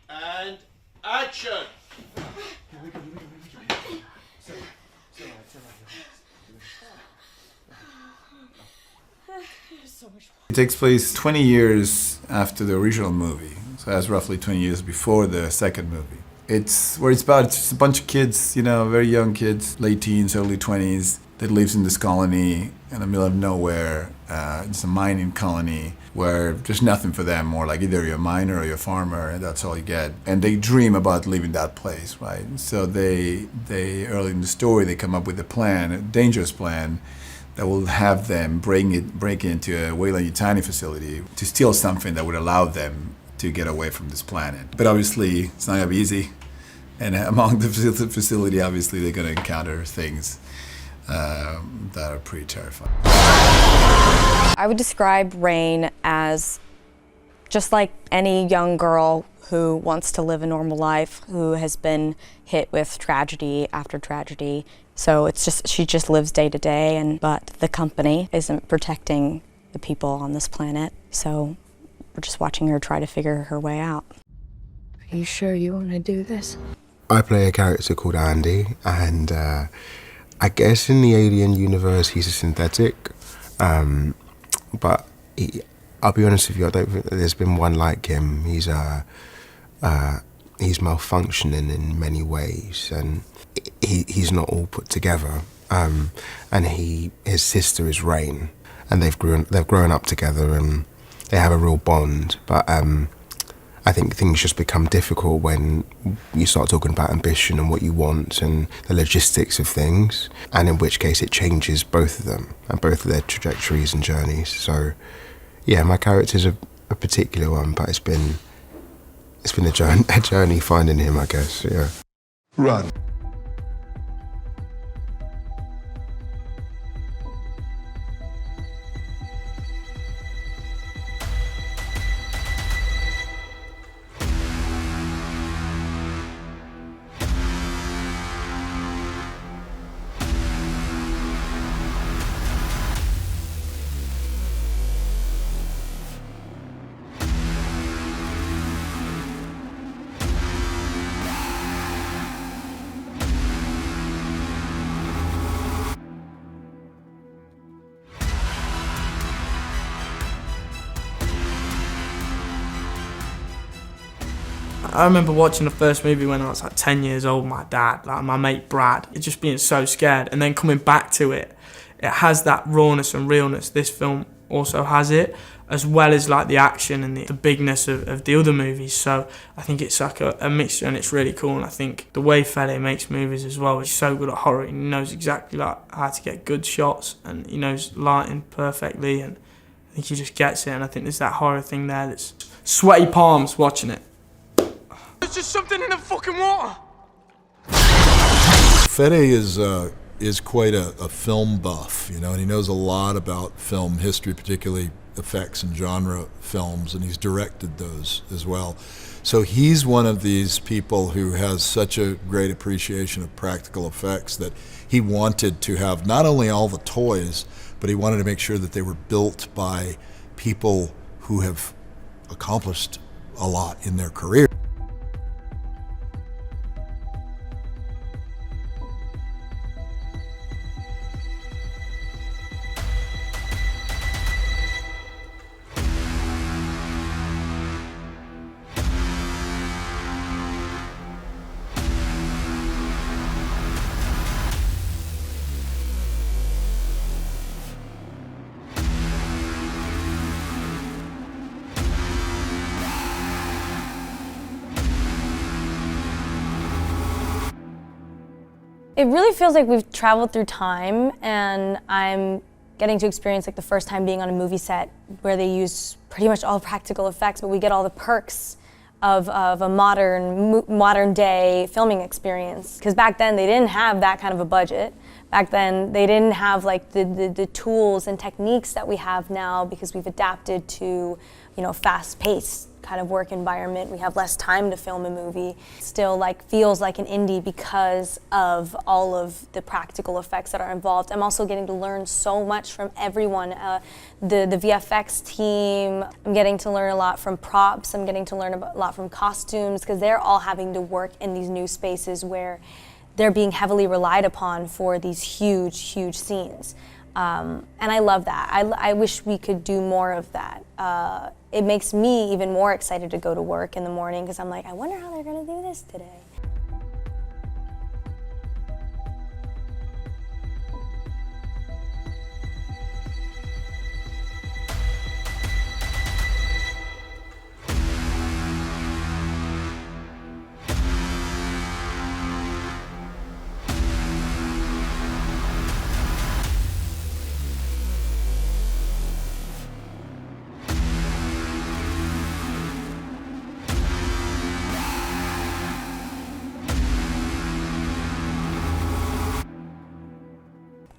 And action! It takes place 20 years after the original movie, so that's roughly 20 years before the second movie. It's about just a bunch of kids, you know, very young kids, late teens, early 20s, that lives in this colony in the middle of nowhere. It's a mining colony where there's nothing for them, more like either you're a miner or you're a farmer, and that's all you get. And they dream about leaving that place, right? So they early in the story, they come up with a plan, a dangerous plan, that will have them break into a Weyland-Yutani facility to steal something that would allow them to get away from this planet. But obviously, it's not gonna be easy. And among the facility, obviously, they're gonna encounter things that are pretty terrifying. I would describe Rain as just like any young girl who wants to live a normal life, who has been hit with tragedy after tragedy. So it's just, she just lives day to day, but the company isn't protecting the people on this planet. So we're just watching her try to figure her way out. Are you sure you want to do this? I play a character called Andy, and I guess in the Alien universe he's a synthetic, but I'll be honest with you, I don't think that there's been one like him. He's malfunctioning in many ways, and he's not all put together. And his sister is Rain, and they've grown up together, and they have a real bond. But I think things just become difficult when you start talking about ambition and what you want and the logistics of things, and in which case it changes both of them and both of their trajectories and journeys. So yeah, my character's a particular one, but it's been a journey finding him, I guess. Yeah. Run. I remember watching the first movie when I was like 10 years old, my dad, like my mate Brad, just being so scared, and then coming back to it, it has that rawness and realness. This film also has it, as well as like the action and the bigness of the other movies. So I think it's like a mixture, and it's really cool. And I think the way Fede makes movies as well, he's so good at horror. He knows exactly like how to get good shots, and he knows lighting perfectly, and I think he just gets it. And I think there's that horror thing there that's sweaty palms watching it. There's just something in the fucking water. Fede is quite a film buff, you know, and he knows a lot about film history, particularly effects and genre films, and he's directed those as well. So he's one of these people who has such a great appreciation of practical effects that he wanted to have not only all the toys, but he wanted to make sure that they were built by people who have accomplished a lot in their career. It really feels like we've traveled through time, and I'm getting to experience like the first time being on a movie set where they use pretty much all practical effects, but we get all the perks of a modern day filming experience. Because back then they didn't have that kind of a budget. Back then they didn't have like the tools and techniques that we have now, because we've adapted to, you know, fast-paced kind of work environment. We have less time to film a movie. Still feels like an indie because of all of the practical effects that are involved. I'm also getting to learn so much from everyone. The VFX team, I'm getting to learn a lot from props, I'm getting to learn a lot from costumes, because they're all having to work in these new spaces where they're being heavily relied upon for these huge, huge scenes. And I love that. I wish we could do more of that. It makes me even more excited to go to work in the morning, because I'm like, I wonder how they're gonna do this today.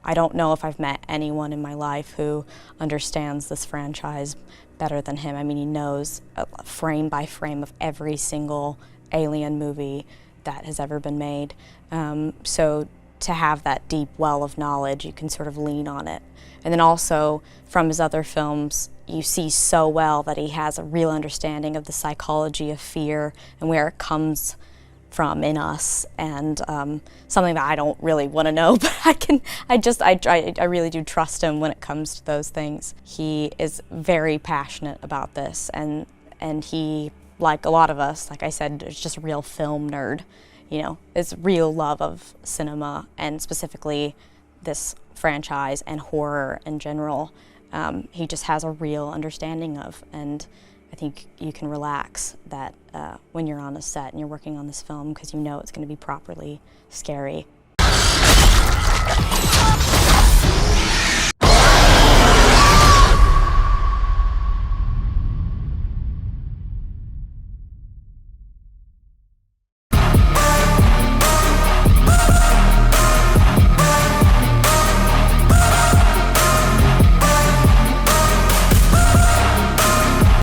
I don't know if I've met anyone in my life who understands this franchise better than him. I mean, he knows frame by frame of every single Alien movie that has ever been made. So to have that deep well of knowledge, you can sort of lean on it. And then also from his other films, you see so well that he has a real understanding of the psychology of fear and where it comes from in us, and something that I don't really want to know, but I really do trust him when it comes to those things. He is very passionate about this, and he, like a lot of us, like I said, is just a real film nerd. You know, it's real love of cinema, and specifically this franchise and horror in general. He just has a real understanding of, and I think you can relax that when you're on a set and you're working on this film, because you know it's going to be properly scary.